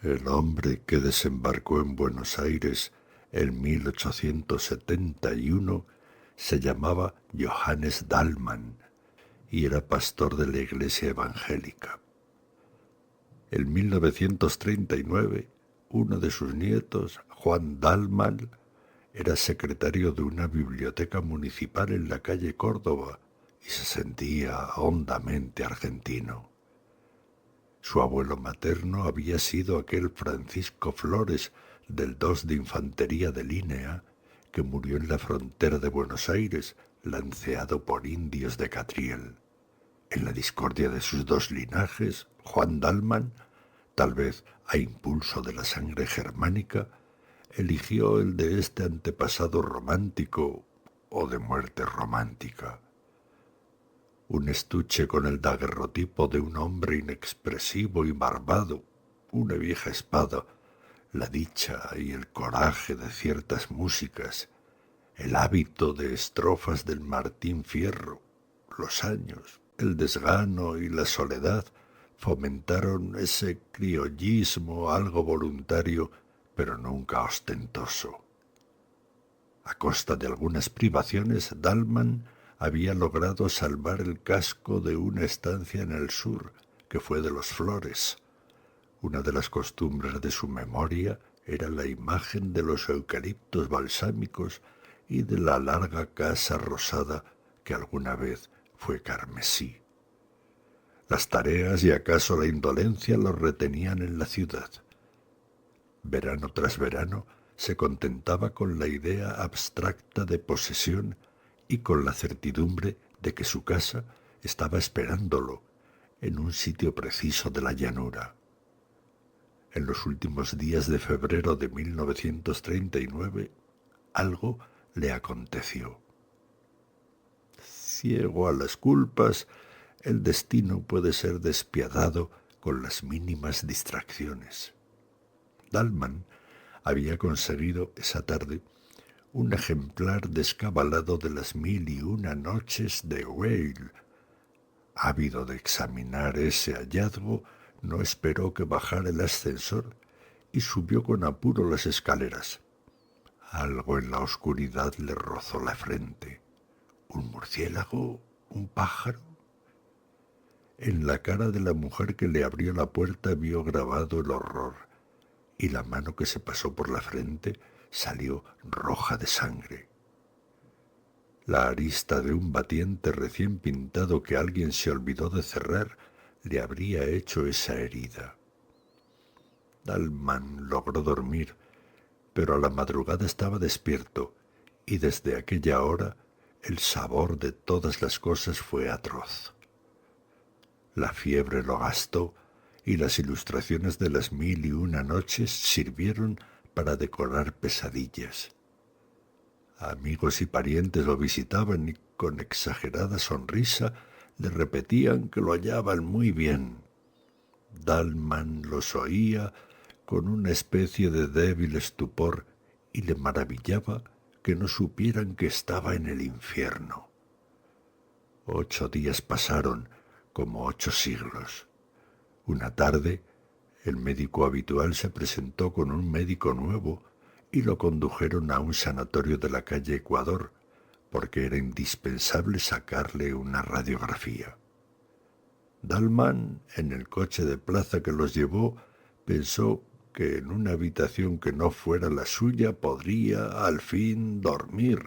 El hombre que desembarcó en Buenos Aires en 1871 se llamaba Johannes Dallmann y era pastor de la iglesia evangélica. En 1939, uno de sus nietos, Juan Dallmann, era secretario de una biblioteca municipal en la calle Córdoba y se sentía hondamente argentino. Su abuelo materno había sido aquel Francisco Flores del 2 de Infantería de Línea que murió en la frontera de Buenos Aires, lanceado por indios de Catriel. En la discordia de sus dos linajes, Juan Dallmann, tal vez a impulso de la sangre germánica, eligió el de este antepasado romántico o de muerte romántica. Un estuche con el daguerrotipo de un hombre inexpresivo y barbado, una vieja espada, la dicha y el coraje de ciertas músicas, el hábito de estrofas del Martín Fierro, los años, el desgano y la soledad fomentaron ese criollismo algo voluntario, pero nunca ostentoso. A costa de algunas privaciones, Dallmann había logrado salvar el casco de una estancia en el sur, que fue de los Flores. Una de las costumbres de su memoria era la imagen de los eucaliptos balsámicos y de la larga casa rosada que alguna vez fue carmesí. Las tareas y acaso la indolencia los retenían en la ciudad. Verano tras verano se contentaba con la idea abstracta de posesión y con la certidumbre de que su casa estaba esperándolo en un sitio preciso de la llanura. En los últimos días de febrero de 1939, algo le aconteció. Ciego a las culpas, el destino puede ser despiadado con las mínimas distracciones. Dallmann había conseguido esa tarde un ejemplar descabalado de las 1001 noches de Weil. Ávido de examinar ese hallazgo, no esperó que bajara el ascensor y subió con apuro las escaleras. Algo en la oscuridad le rozó la frente. ¿Un murciélago? ¿Un pájaro? En la cara de la mujer que le abrió la puerta vio grabado el horror, y la mano que se pasó por la frente salió roja de sangre. La arista de un batiente recién pintado que alguien se olvidó de cerrar le habría hecho esa herida. Dallmann logró dormir, pero a la madrugada estaba despierto, y desde aquella hora el sabor de todas las cosas fue atroz. La fiebre lo gastó, y las ilustraciones de las 1001 noches sirvieron para decorar pesadillas. Amigos y parientes lo visitaban y con exagerada sonrisa le repetían que lo hallaban muy bien. Dallmann los oía con una especie de débil estupor y le maravillaba que no supieran que estaba en el infierno. 8 días pasaron como 8 siglos. Una tarde, el médico habitual se presentó con un médico nuevo y lo condujeron a un sanatorio de la calle Ecuador, porque era indispensable sacarle una radiografía. Dallmann, en el coche de plaza que los llevó, pensó que en una habitación que no fuera la suya podría, al fin, dormir.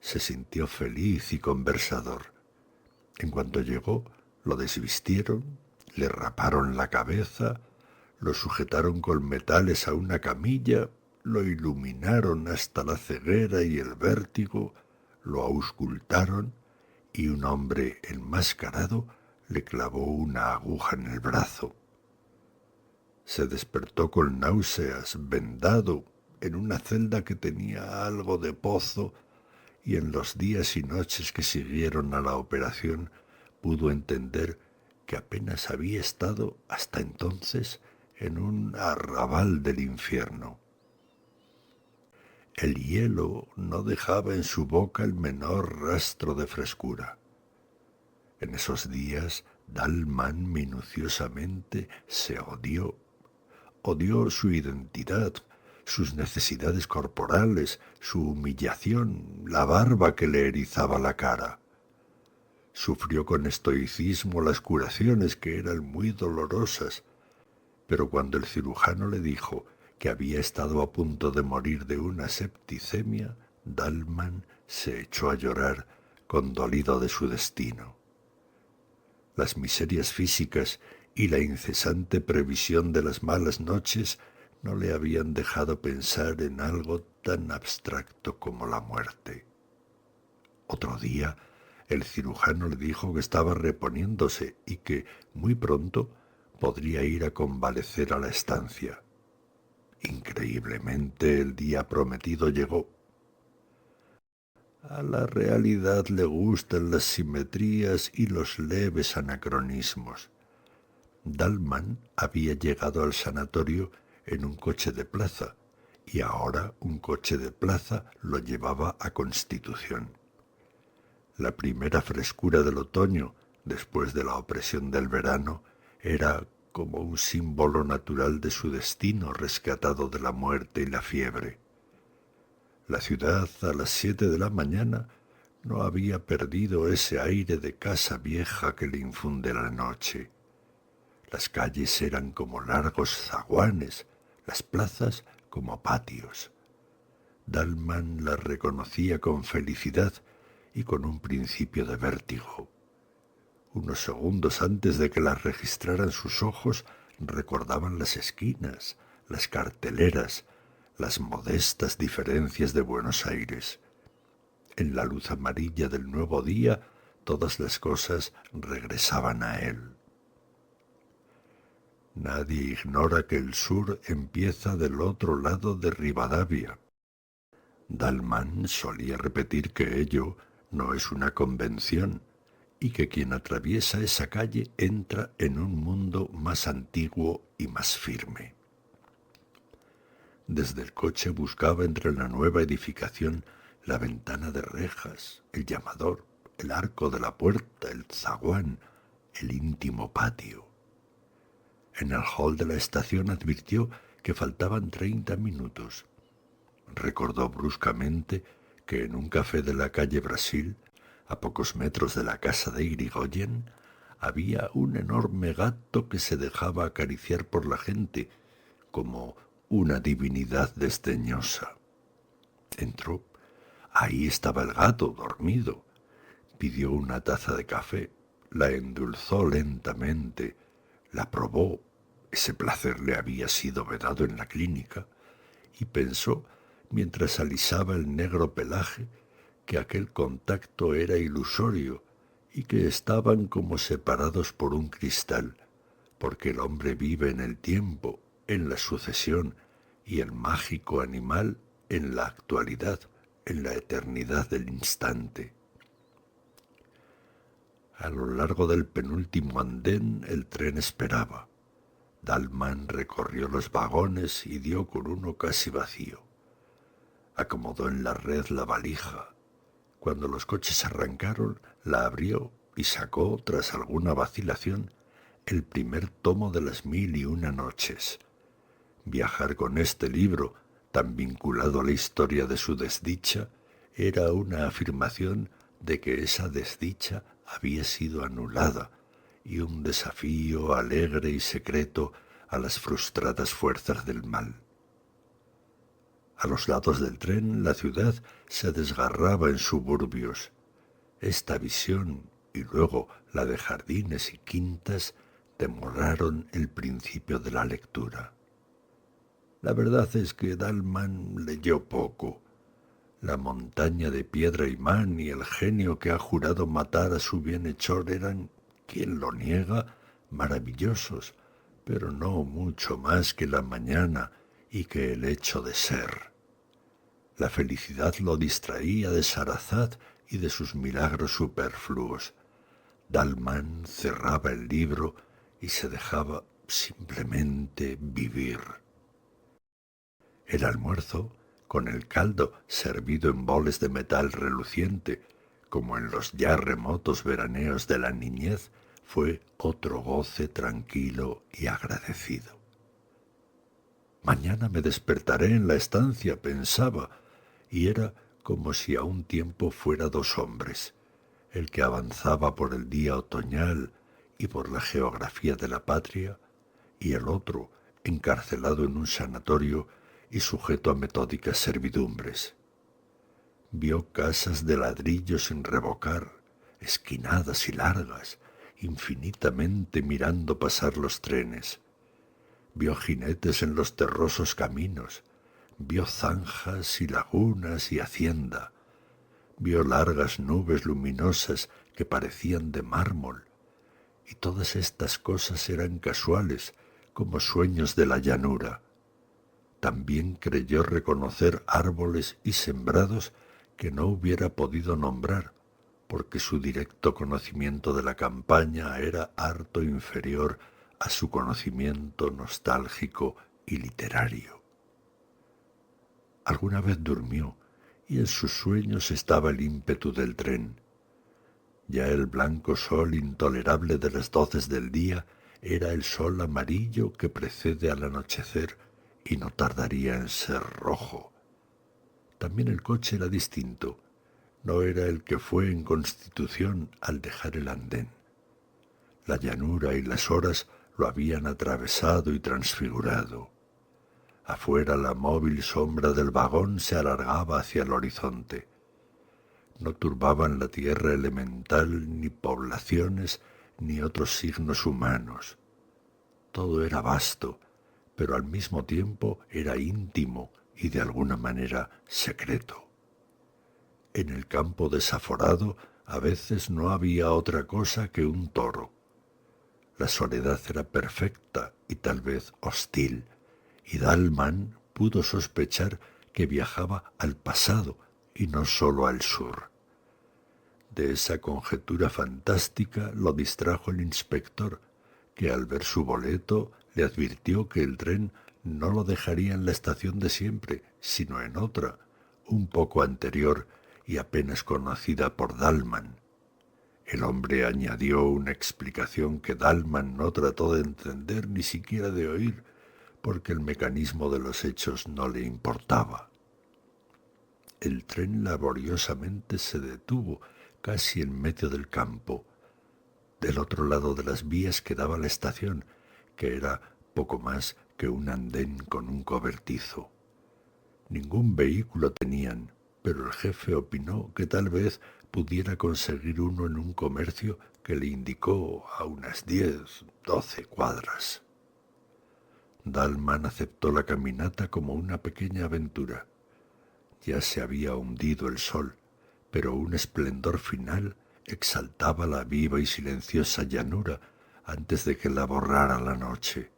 Se sintió feliz y conversador. En cuanto llegó, lo desvistieron, le raparon la cabeza, lo sujetaron con metales a una camilla, lo iluminaron hasta la ceguera y el vértigo, lo auscultaron y un hombre enmascarado le clavó una aguja en el brazo. Se despertó con náuseas, vendado, en una celda que tenía algo de pozo, y en los días y noches que siguieron a la operación pudo entender que apenas había estado hasta entonces en un arrabal del infierno. El hielo no dejaba en su boca el menor rastro de frescura. En esos días Dallmann minuciosamente se odió su identidad, sus necesidades corporales, su humillación, la barba que le erizaba la cara. Sufrió con estoicismo las curaciones que eran muy dolorosas, pero cuando el cirujano le dijo que había estado a punto de morir de una septicemia, Dalman se echó a llorar condolido de su destino. Las miserias físicas y la incesante previsión de las malas noches no le habían dejado pensar en algo tan abstracto como la muerte. Otro día, el cirujano le dijo que estaba reponiéndose y que, muy pronto, podría ir a convalecer a la estancia. Increíblemente, el día prometido llegó. A la realidad le gustan las simetrías y los leves anacronismos. Dalman había llegado al sanatorio en un coche de plaza, y ahora un coche de plaza lo llevaba a Constitución. La primera frescura del otoño, después de la opresión del verano, era como un símbolo natural de su destino rescatado de la muerte y la fiebre. La ciudad a las 7 de la mañana no había perdido ese aire de casa vieja que le infunde la noche. Las calles eran como largos zaguanes, las plazas como patios. Dalman las reconocía con felicidad y con un principio de vértigo. Unos segundos antes de que las registraran sus ojos, recordaban las esquinas, las carteleras, las modestas diferencias de Buenos Aires. En la luz amarilla del nuevo día, todas las cosas regresaban a él. Nadie ignora que el sur empieza del otro lado de Rivadavia. Dalman solía repetir que ello no es una convención y que quien atraviesa esa calle entra en un mundo más antiguo y más firme. Desde el coche buscaba entre la nueva edificación la ventana de rejas, el llamador, el arco de la puerta, el zaguán, el íntimo patio. En el hall de la estación advirtió que faltaban 30 minutos. Recordó bruscamente que en un café de la calle Brasil, a pocos metros de la casa de Irigoyen, había un enorme gato que se dejaba acariciar por la gente como una divinidad desdeñosa. Entró. Ahí estaba el gato, dormido. Pidió una taza de café, la endulzó lentamente, la probó, ese placer le había sido vedado en la clínica, y pensó, mientras alisaba el negro pelaje, que aquel contacto era ilusorio y que estaban como separados por un cristal, porque el hombre vive en el tiempo, en la sucesión, y el mágico animal en la actualidad, en la eternidad del instante. A lo largo del penúltimo andén el tren esperaba. Dalman recorrió los vagones y dio con uno casi vacío. Acomodó en la red la valija. Cuando los coches arrancaron, la abrió y sacó, tras alguna vacilación, el primer tomo de las 1001 noches. Viajar con este libro, tan vinculado a la historia de su desdicha, era una afirmación de que esa desdicha había sido anulada y un desafío alegre y secreto a las frustradas fuerzas del mal. A los lados del tren la ciudad se desgarraba en suburbios. Esta visión y luego la de jardines y quintas demoraron el principio de la lectura. La verdad es que Dalman leyó poco. La montaña de piedra imán y el genio que ha jurado matar a su bienhechor eran, quien lo niega, maravillosos, pero no mucho más que la mañana y que el hecho de ser. La felicidad lo distraía de Sarazat y de sus milagros superfluos. Dalman cerraba el libro y se dejaba simplemente vivir. El almuerzo, con el caldo servido en boles de metal reluciente, como en los ya remotos veraneos de la niñez, fue otro goce tranquilo y agradecido. Mañana me despertaré en la estancia, pensaba, y era como si a un tiempo fuera dos hombres, el que avanzaba por el día otoñal y por la geografía de la patria, y el otro, encarcelado en un sanatorio y sujeto a metódicas servidumbres. Vio casas de ladrillo sin revocar, esquinadas y largas, infinitamente mirando pasar los trenes. Vio jinetes en los terrosos caminos, vio zanjas y lagunas y hacienda, vio largas nubes luminosas que parecían de mármol, y todas estas cosas eran casuales, como sueños de la llanura. También creyó reconocer árboles y sembrados que no hubiera podido nombrar, porque su directo conocimiento de la campaña era harto inferior a su conocimiento nostálgico y literario. Alguna vez durmió, y en sus sueños estaba el ímpetu del tren. Ya el blanco sol intolerable de las 12 del día era el sol amarillo que precede al anochecer y no tardaría en ser rojo. También el coche era distinto, no era el que fue en Constitución al dejar el andén. La llanura y las horas lo habían atravesado y transfigurado. Afuera la móvil sombra del vagón se alargaba hacia el horizonte. No turbaban la tierra elemental ni poblaciones ni otros signos humanos. Todo era vasto, pero al mismo tiempo era íntimo y de alguna manera secreto. En el campo desaforado a veces no había otra cosa que un toro. La soledad era perfecta y tal vez hostil, y Dalman pudo sospechar que viajaba al pasado y no sólo al sur. De esa conjetura fantástica lo distrajo el inspector, que al ver su boleto le advirtió que el tren no lo dejaría en la estación de siempre, sino en otra, un poco anterior y apenas conocida por Dalman. El hombre añadió una explicación que Dalman no trató de entender ni siquiera de oír, porque el mecanismo de los hechos no le importaba. El tren laboriosamente se detuvo casi en medio del campo. Del otro lado de las vías quedaba la estación, que era poco más que un andén con un cobertizo. Ningún vehículo tenían, pero el jefe opinó que tal vez pudiera conseguir uno en un comercio que le indicó a unas 10, 12 cuadras. Dalman aceptó la caminata como una pequeña aventura. Ya se había hundido el sol, pero un esplendor final exaltaba la viva y silenciosa llanura antes de que la borrara la noche.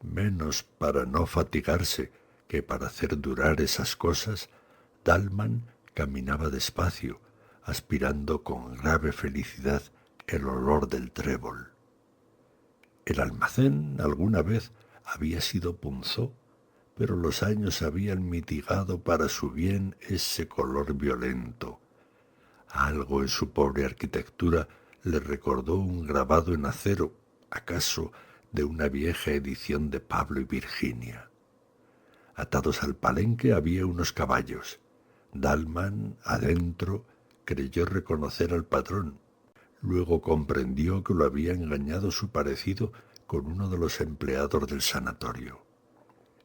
Menos para no fatigarse que para hacer durar esas cosas, Dalman caminaba despacio, aspirando con grave felicidad el olor del trébol. El almacén alguna vez había sido punzó, pero los años habían mitigado para su bien ese color violento. Algo en su pobre arquitectura le recordó un grabado en acero, acaso de una vieja edición de Pablo y Virginia. Atados al palenque había unos caballos. Dalman, adentro, creyó reconocer al patrón. Luego comprendió que lo había engañado su parecido con uno de los empleados del sanatorio.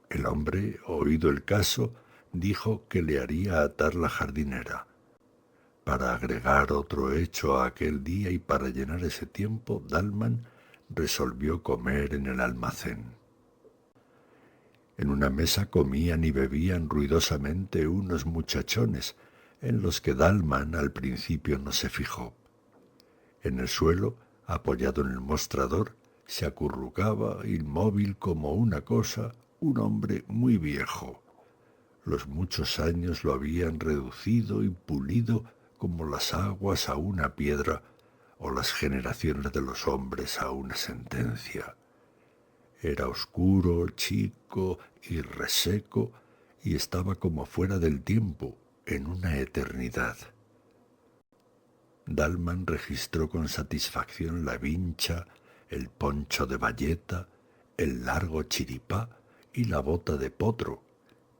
El hombre, oído el caso, dijo que le haría atar la jardinera. Para agregar otro hecho a aquel día y para llenar ese tiempo, Dalman resolvió comer en el almacén. En una mesa comían y bebían ruidosamente unos muchachones, en los que Dalman al principio no se fijó. En el suelo, apoyado en el mostrador, se acurrucaba, inmóvil como una cosa, un hombre muy viejo. Los muchos años lo habían reducido y pulido como las aguas a una piedra o las generaciones de los hombres a una sentencia. Era oscuro, chico y reseco, y estaba como fuera del tiempo, en una eternidad. Dalman registró con satisfacción la vincha, el poncho de bayeta, el largo chiripá y la bota de potro,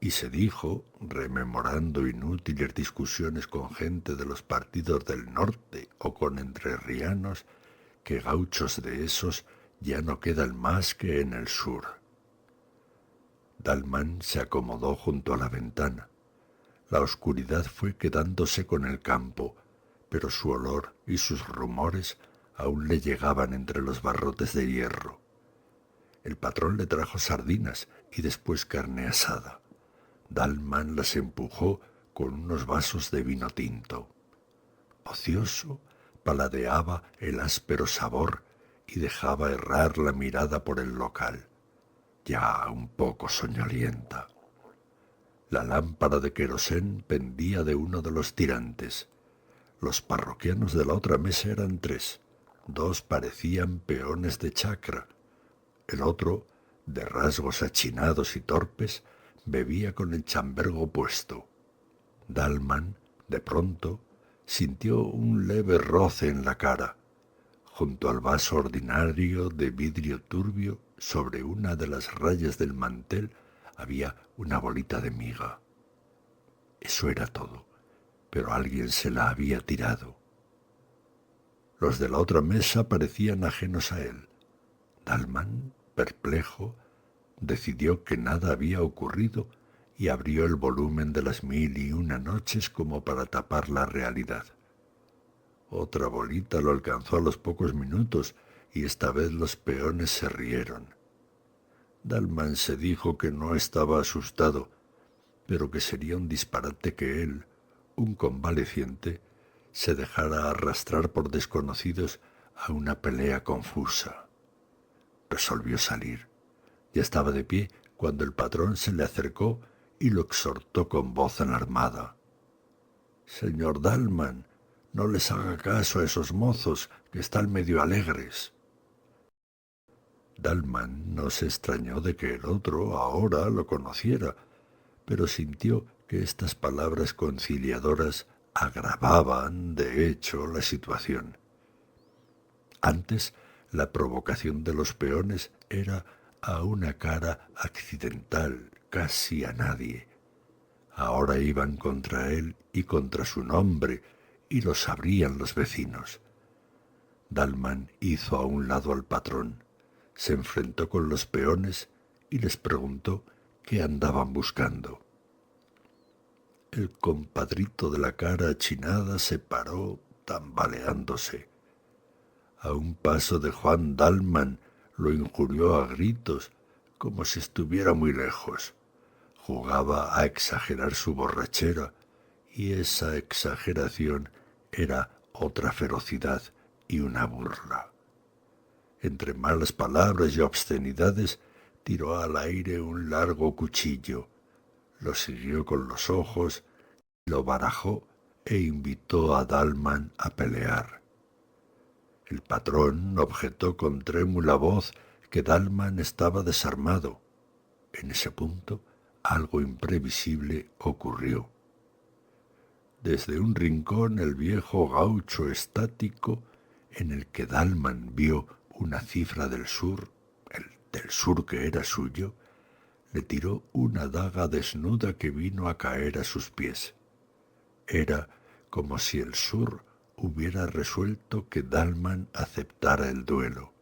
y se dijo, rememorando inútiles discusiones con gente de los partidos del norte o con entrerrianos, que gauchos de esos ya no quedan más que en el sur. Dalman se acomodó junto a la ventana. La oscuridad fue quedándose con el campo, pero su olor y sus rumores aún le llegaban entre los barrotes de hierro. El patrón le trajo sardinas y después carne asada. Dalman las empujó con unos vasos de vino tinto. Ocioso, paladeaba el áspero sabor y dejaba errar la mirada por el local, ya un poco soñolienta. La lámpara de querosén pendía de uno de los tirantes. Los parroquianos de la otra mesa eran 3. 2 parecían peones de chacra. El otro, de rasgos achinados y torpes, bebía con el chambergo puesto. Dalman, de pronto, sintió un leve roce en la cara. Junto al vaso ordinario de vidrio turbio, sobre una de las rayas del mantel, había una bolita de miga. Eso era todo, pero alguien se la había tirado. Los de la otra mesa parecían ajenos a él. Dalman, perplejo, decidió que nada había ocurrido y abrió el volumen de las 1001 noches como para tapar la realidad. Otra bolita lo alcanzó a los pocos minutos y esta vez los peones se rieron. Dalman se dijo que no estaba asustado, pero que sería un disparate que él, un convaleciente, se dejara arrastrar por desconocidos a una pelea confusa. Resolvió salir. Ya estaba de pie cuando el patrón se le acercó y lo exhortó con voz alarmada. «Señor Dalman, no les haga caso a esos mozos que están medio alegres». Dalman no se extrañó de que el otro ahora lo conociera, pero sintió que estas palabras conciliadoras agravaban, de hecho, la situación. Antes, la provocación de los peones era a una cara accidental, casi a nadie. Ahora iban contra él y contra su nombre, y lo sabrían los vecinos. Dalman hizo a un lado al patrón, se enfrentó con los peones y les preguntó qué andaban buscando. El compadrito de la cara achinada se paró tambaleándose. A un paso de Juan Dalman lo injurió a gritos, como si estuviera muy lejos. Jugaba a exagerar su borrachera, y esa exageración era otra ferocidad y una burla. Entre malas palabras y obscenidades, tiró al aire un largo cuchillo, lo siguió con los ojos, lo barajó e invitó a Dalman a pelear. El patrón objetó con trémula voz que Dalman estaba desarmado. En ese punto, algo imprevisible ocurrió. Desde un rincón el viejo gaucho estático, en el que Dalman vio una cifra del sur, el del sur que era suyo, le tiró una daga desnuda que vino a caer a sus pies. Era como si el sur hubiera resuelto que Dalman aceptara el duelo.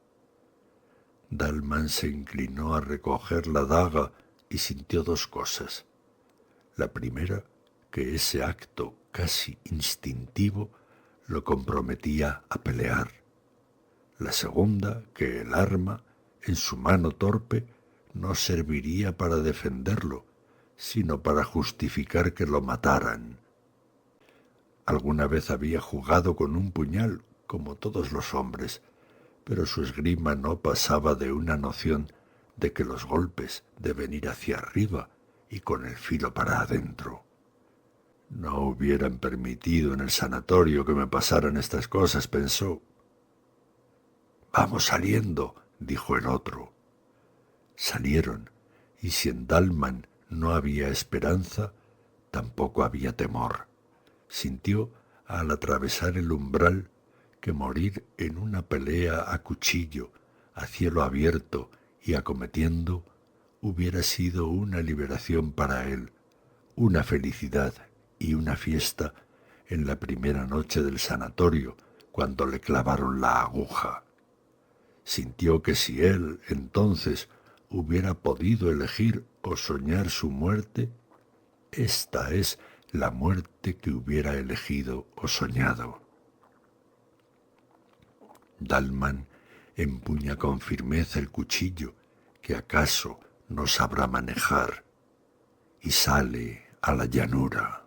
Dalman se inclinó a recoger la daga y sintió 2 cosas. La primera, que ese acto casi instintivo lo comprometía a pelear. La segunda, que el arma, en su mano torpe, no serviría para defenderlo, sino para justificar que lo mataran. Alguna vez había jugado con un puñal, como todos los hombres, pero su esgrima no pasaba de una noción de que los golpes deben ir hacia arriba y con el filo para adentro. No hubieran permitido en el sanatorio que me pasaran estas cosas, pensó. «Vamos saliendo», dijo el otro. Salieron, y si en Dalman no había esperanza, tampoco había temor. Sintió, al atravesar el umbral, que morir en una pelea a cuchillo, a cielo abierto y acometiendo, hubiera sido una liberación para él, una felicidad y una fiesta en la primera noche del sanatorio, cuando le clavaron la aguja. Sintió que si él, entonces, hubiera podido elegir o soñar su muerte, esta es la muerte que hubiera elegido o soñado. Dalman empuña con firmeza el cuchillo que acaso no sabrá manejar y sale a la llanura.